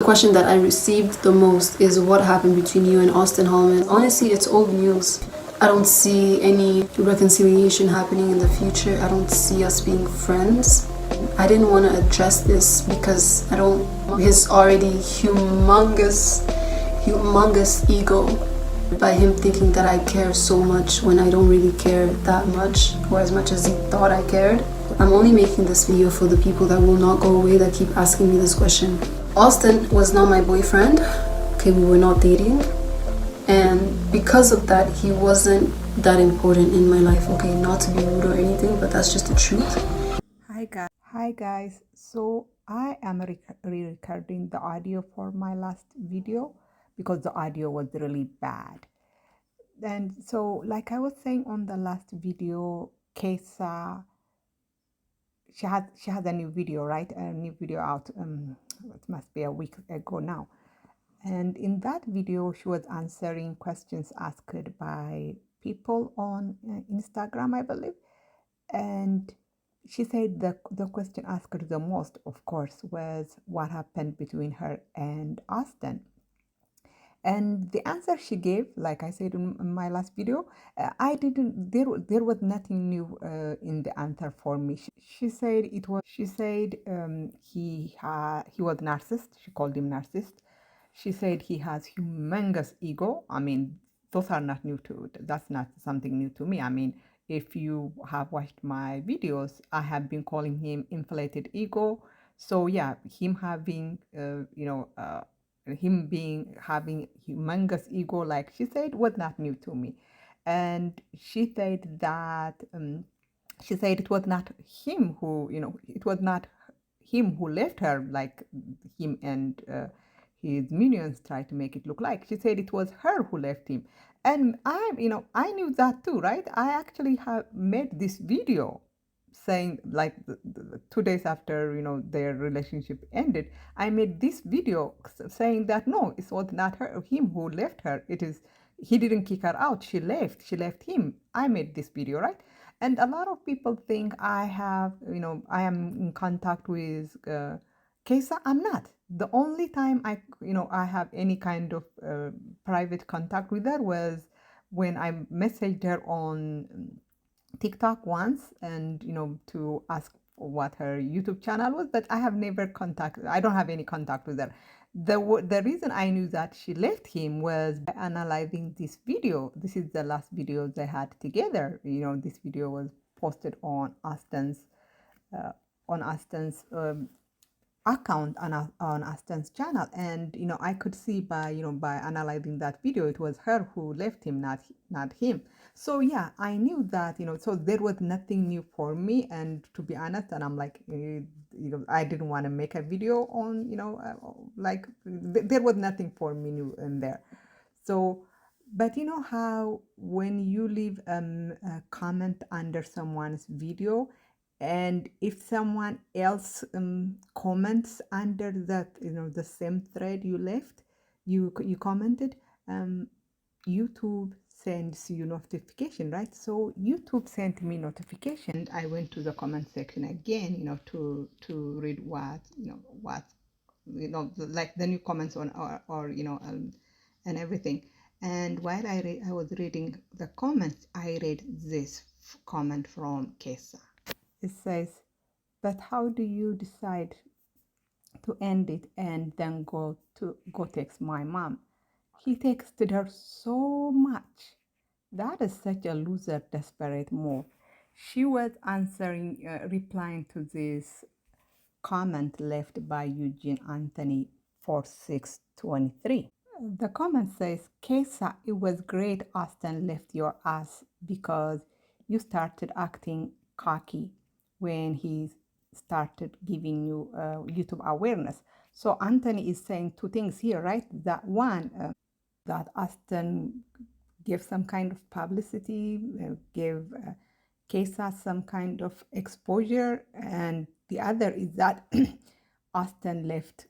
question that I received the most is what happened between you and Auston Hallman. Honestly, it's old news. I don't see any reconciliation happening in the future. I don't see us being friends. I didn't want to address this because his already humongous ego, by him thinking that I care so much when I don't really care that much, or as much as he thought I cared. I'm only making this video for the people that will not go away, that keep asking me this question. Auston was not my boyfriend. Okay, we were not dating. And because of that, he wasn't that important in my life. Okay, not to be rude or anything, but that's just the truth. Hi guys. So I am re-recording the audio for my last video because the audio was really bad. And so, like I was saying on the last video, Keissa, she has a new video, right? A new video out. It must be a week ago now. And in that video, she was answering questions asked by people on Instagram, I believe. And she said the question asked the most, of course, was what happened between her and Auston. And the answer she gave, like I said in my last video, there was nothing new in the answer for me. She said he was narcissist. She called him narcissist. She said he has humongous ego. I mean, those are not new to, that's not something new to me. I mean, if you have watched my videos, I have been calling him inflated ego. So yeah, him having, having humongous ego, like she said, was not new to me. And she said that, she said it was not him who, it was not him who left her, like him and his minions tried to make it look like. She said it was her who left him. And I knew that too, right? I actually have made this video saying, like, 2 days after their relationship ended, I made this video saying that no, it was not him who left her. He didn't kick her out. She left him. I made this video, right? And a lot of people think I am in contact with Keissa. I'm not. The only time I have any kind of private contact with her was when I messaged her on TikTok once, and to ask what her YouTube channel was, but I don't have any contact with her. The reason I knew that she left him was by analyzing this video. This is the last video they had together. This video was posted on Auston's account on Auston's channel, and I could see by analyzing that video, it was her who left him, not him. So yeah, I knew that so there was nothing new for me. And to be honest, and I'm like, I didn't want to make a video on there was nothing for me new in there. So, but you know how when you leave a comment under someone's video, and if someone else comments under that, the same thread you left, you commented, YouTube sends you notification, right? So YouTube sent me notification. I went to the comment section again, to read what like the new comments on or and everything. And while I was reading the comments, I read this comment from Keissa. It says, but how do you decide to end it and then go text my mom? He texted her so much. That is such a loser, desperate move. She was replying to this comment left by Eugene Anthony 4623. The comment says, Keissa, it was great Auston left your ass because you started acting cocky when he started giving you YouTube awareness. So Anthony is saying two things here, right? That one, that Auston gave some kind of publicity, gave Keissa some kind of exposure, and the other is that Auston left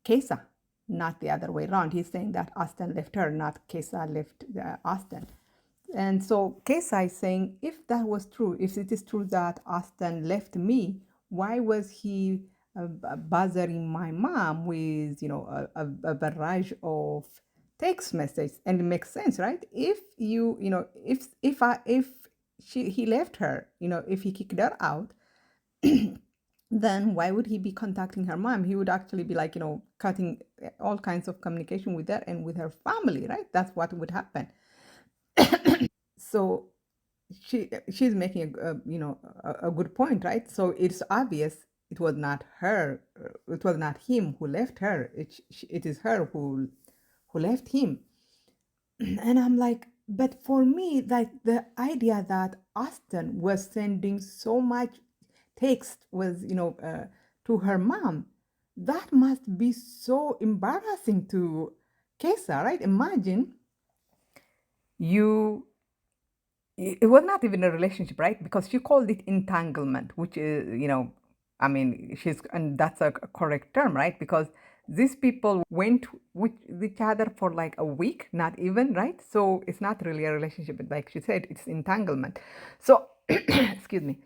Keissa, not the other way around. He's saying that Auston left her, not Keissa left Auston. And so Keissa is saying, if that was true, if it is true that Auston left me, why was he bothering my mom with, a barrage of text messages. And it makes sense, right? If he left her, if he kicked her out, then why would he be contacting her mom? He would actually be like, cutting all kinds of communication with her and with her family, right? That's what would happen. So she's making a good point, right? So it's obvious it was not her, it was not him who left her. It is her who left him. And I'm like, but for me, like the idea that Auston was sending so much text was, to her mom, that must be so embarrassing to Keissa, right? Imagine you, it was not even a relationship, right? Because she called it entanglement, which is, I mean, and that's a correct term, right? Because these people went with each other for like a week, not even, right? So it's not really a relationship, but like she said, it's entanglement. So, excuse me.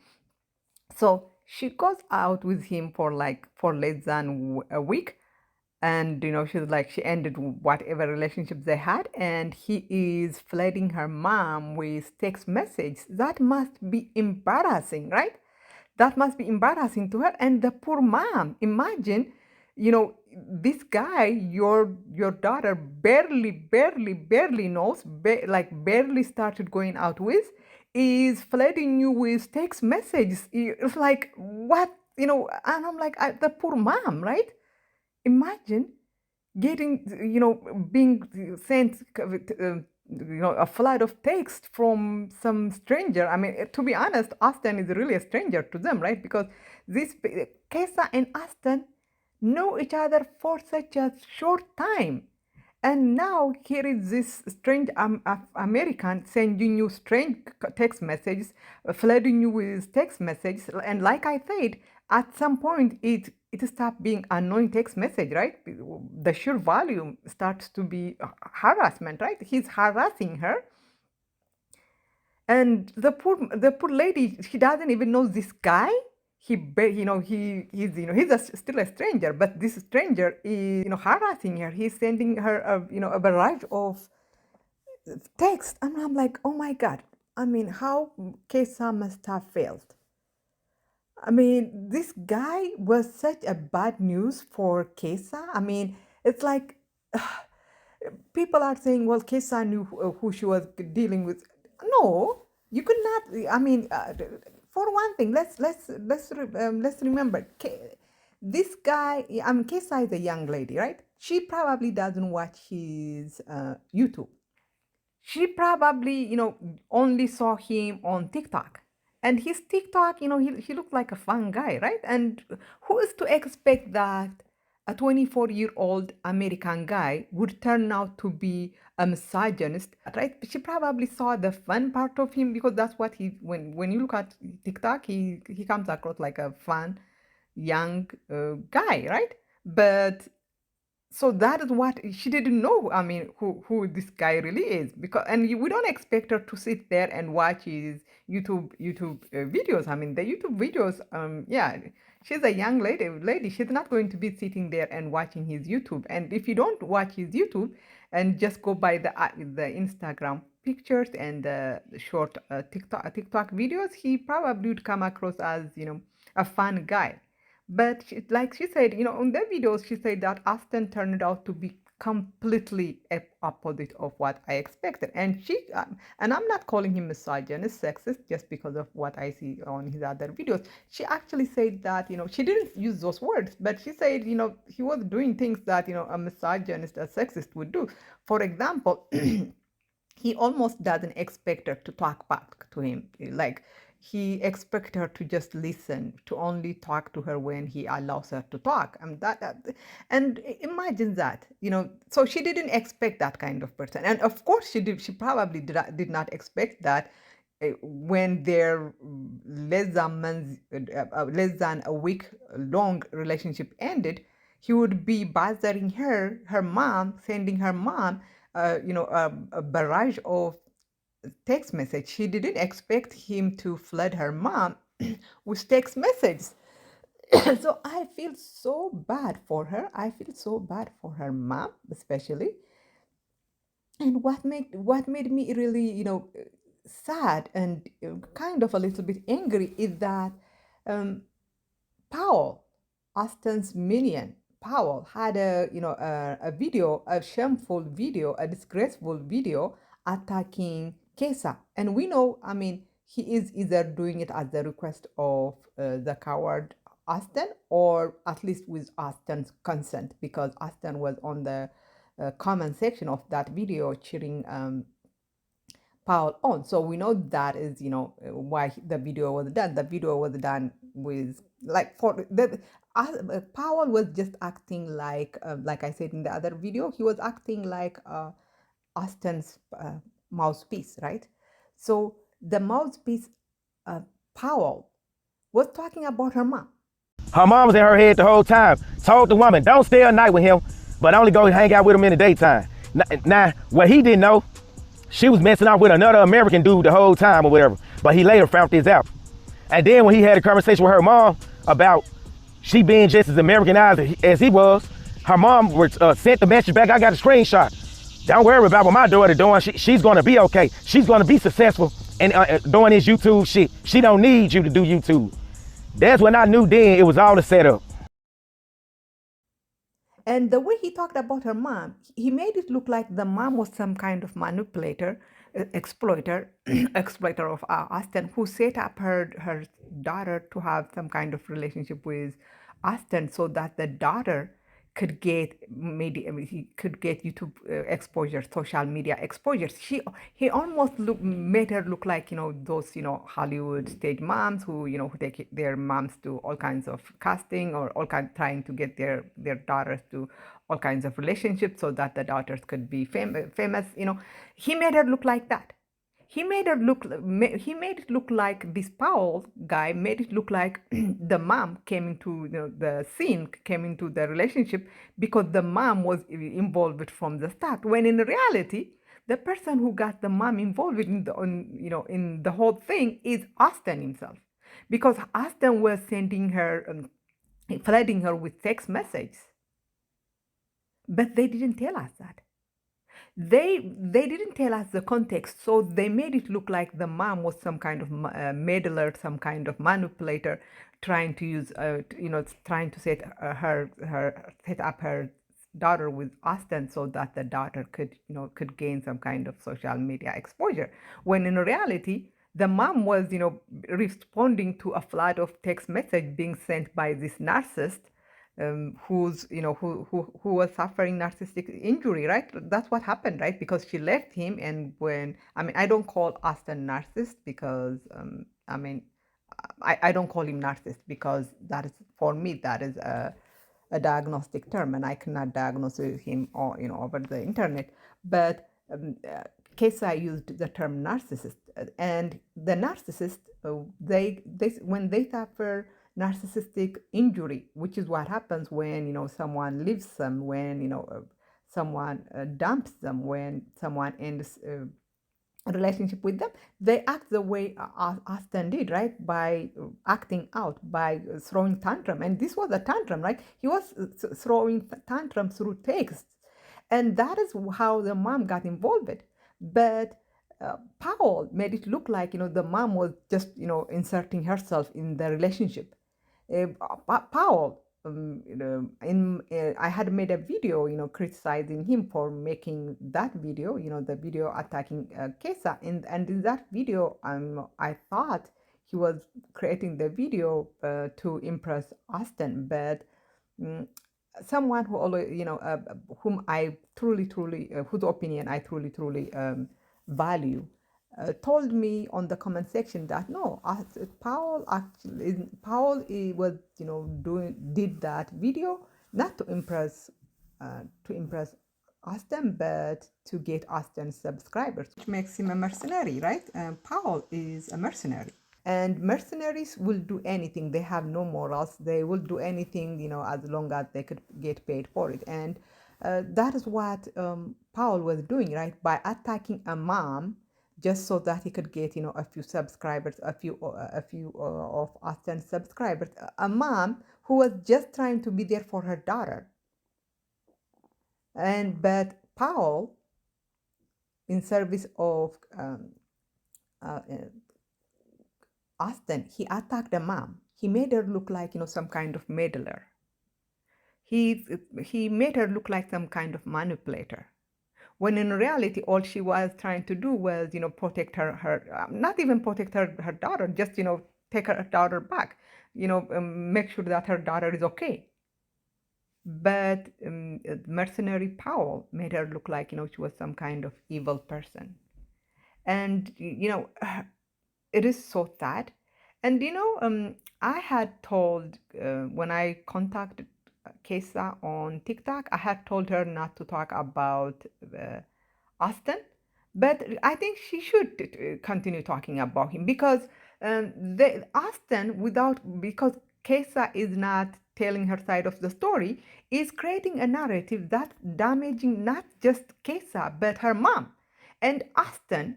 So she goes out with him for less than a week, and she's like, she ended whatever relationship they had, and he is flooding her mom with text messages. That must be embarrassing, right? That must be embarrassing to her. And the poor mom, imagine, this guy, your daughter barely knows, like barely started going out with, is flooding you with text messages. It's like, what, and I'm like, the poor mom, right? Imagine getting, being sent, a flood of text from some stranger. I mean, to be honest, Auston is really a stranger to them, right? Because Keissa and Auston know each other for such a short time. And now here is this strange American sending you strange text messages, flooding you with text messages. And like I said, at some point it stopped being annoying text message, right? The sheer volume starts to be harassment, right? He's harassing her. And the poor lady, she doesn't even know this guy. Still a stranger, but this stranger is, harassing her. He's sending her a barrage of text, and I'm like, oh my god. I mean, how Keissa must have failed. I mean, this guy was such a bad news for Keissa. I mean, it's like people are saying, well, Keissa knew who she was dealing with. No, you could not. I mean, for one thing, let's remember, this guy. I mean, Keissa is a young lady, right? She probably doesn't watch his YouTube. She probably, only saw him on TikTok. And his TikTok, he looked like a fun guy, right? And who is to expect that a 24-year-old American guy would turn out to be a misogynist, right? She probably saw the fun part of him, because that's what when you look at TikTok, he comes across like a fun young guy, right? But so that is what she didn't know. I mean, who this guy really is, because we don't expect her to sit there and watch his YouTube videos. I mean, the YouTube videos. Yeah, she's a young lady. She's not going to be sitting there and watching his YouTube. And if you don't watch his YouTube and just go by the Instagram pictures and the short TikTok videos, he probably would come across as, a fun guy. But like she said, in the videos, she said that Auston turned out to be completely opposite of what I expected. And I'm not calling him misogynist, sexist, just because of what I see on his other videos. She actually said that, she didn't use those words, but she said, he was doing things that, a misogynist, a sexist would do. For example, he almost doesn't expect her to talk back to him. Like, he expects her to just listen, to only talk to her when he allows her to talk. And imagine that, so she didn't expect that kind of person. And of course she probably did not expect that when their less than a week long relationship ended, he would be bothering her mom, sending her mom a barrage of text message. She didn't expect him to flood her mom with text messages. So I feel so bad for her. I feel so bad for her mom, especially. And what made me really, sad and kind of a little bit angry is that um, Powell, Austin's minion, Powell had a video, a shameful video, a disgraceful video attacking Keissa, and we know, I mean, he is either doing it at the request of the coward Austin, or at least with Austin's consent, because Austin was on the comment section of that video cheering Powell on. So we know that is, why the video was done. The video was done with like for the Powell was just acting like I said in the other video, he was acting like Austin's mouthpiece, right? So the mouthpiece, Powell, was talking about her mom. Her mom was in her head the whole time. Told the woman, don't stay a night with him, but only go hang out with him in the daytime. Now, what he didn't know, she was messing out with another American dude the whole time or whatever. But he later found this out. And then when he had a conversation with her mom about she being just as Americanized as he was, her mom sent the message back. I got a screenshot. Don't worry about what my daughter doing. She's going to be okay. She's going to be successful and doing this YouTube shit. She don't need you to do YouTube. That's when I knew then it was all a setup. And the way he talked about her mom, he made it look like the mom was some kind of manipulator, exploiter, exploiter of Austin, who set up her daughter to have some kind of relationship with Austin, so that the daughter could get he could get YouTube exposure, social media exposure. He almost made her look like those Hollywood stage moms who who take their moms to all kinds of casting, or trying to get their daughters to all kinds of relationships so that the daughters could be famous. He made her look like that. He made it look like this Powell guy made it look like the mom came into the scene, came into the relationship because the mom was involved from the start. When in reality, the person who got the mom involved in the whole thing is Austin himself, because Austin was sending her, flooding her with text messages, but they didn't tell us that. They didn't tell us the context, so they made it look like the mom was some kind of meddler, some kind of manipulator, trying to use, trying to set up her daughter with Austin so that the daughter could gain some kind of social media exposure. When in reality, the mom was responding to a flood of text message being sent by this narcissist, who's who was suffering narcissistic injury, right? That's what happened, right? Because she left him, and when I don't call Austin narcissist because I don't call him narcissist because that is, for me, that is a diagnostic term, and I cannot diagnose him or over the internet. But Keissa used the term narcissist, and the narcissist, they when they suffer narcissistic injury, which is what happens when someone leaves them, when someone dumps them, when someone ends a relationship with them, they act the way Austin did, right? By acting out, by throwing tantrum. And this was a tantrum, right? He was throwing tantrum through text, and that is how the mom got involved. But Powell made it look like the mom was just inserting herself in the relationship. Powell, I had made a video, criticizing him for making that video, the video attacking Keissa, and in that video, I thought he was creating the video to impress Austin, but someone who always, whom I truly, whose opinion I truly value, told me on the comment section that no, Powell was did that video not to impress Austin, but to get Austin's subscribers, which makes him a mercenary, right? Powell is a mercenary. And mercenaries will do anything. They have no morals. They will do anything, as long as they could get paid for it. And that is what Powell was doing, right? By attacking a mom just so that he could get, a few subscribers, a few of Austin's subscribers. A mom who was just trying to be there for her daughter. But Paul, in service of uh, Auston, he attacked the mom. He made her look like, some kind of meddler. He made her look like some kind of manipulator, when in reality all she was trying to do was, protect her not even protect her daughter, just, take her daughter back, make sure that her daughter is okay. But mercenary Powell made her look like, she was some kind of evil person. And, it is so sad. And, I had told, when I contacted Keissa on TikTok, I had told her not to talk about Auston, but I think she should continue talking about him, because Auston, because Keissa is not telling her side of the story, is creating a narrative that's damaging not just Keissa but her mom. And Auston,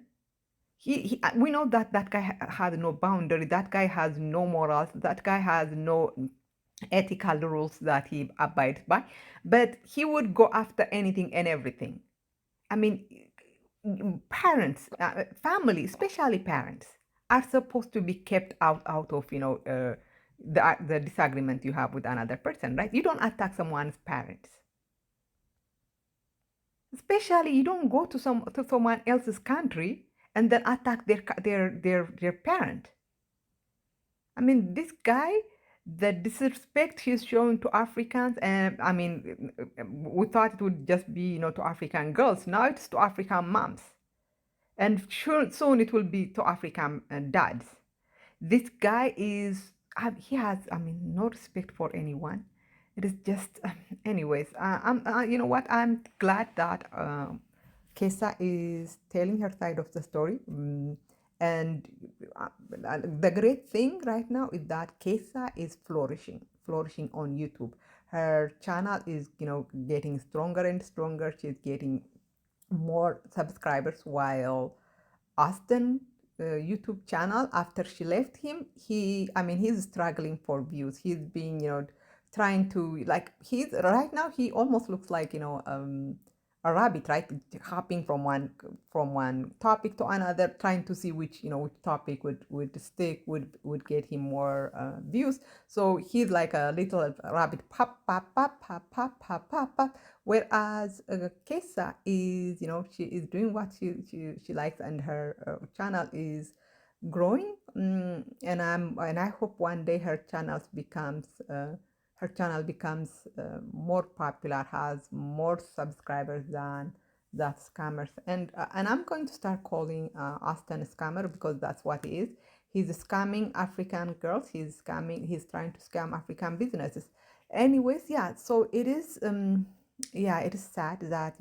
we know that that guy has no boundary, that guy has no morals, that guy has no ethical rules that he abides by, but he would go after anything and everything. I mean, parents, family, especially parents, are supposed to be kept out of the disagreement you have with another person, right? You don't attack someone's parents. Especially, you don't go to someone else's country and then attack their parent. I mean, this guy, the disrespect he's showing to Africans, and I mean, we thought it would just be, to African girls. Now it's to African moms. And soon it will be to African dads. This guy he has, no respect for anyone. It is just, anyways, you know what? I'm glad that Keissa is telling her side of the story. And the great thing right now is that Keissa is flourishing on YouTube. Her channel is, getting stronger and stronger. She's getting more subscribers, while Auston YouTube channel, after she left him, he's struggling for views. He's been, trying to, like, right now he almost looks like, a rabbit, right? Hopping from one topic to another, trying to see which topic would stick, would get him more views. So he's like a little rabbit, pop pop pop pop pop pop pop pop. Whereas Keissa is, she is doing what she likes, and her channel is growing. And I hope one day her channel becomes more popular, has more subscribers than that scammers. And I'm going to start calling Auston a scammer, because that's what he is. He's scamming African girls. He's trying to scam African businesses. Anyways, yeah. So it is. It is sad that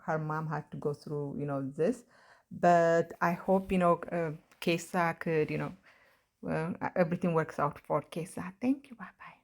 her mom had to go through this, but I hope Keissa could everything works out for Keissa. Thank you. Bye bye.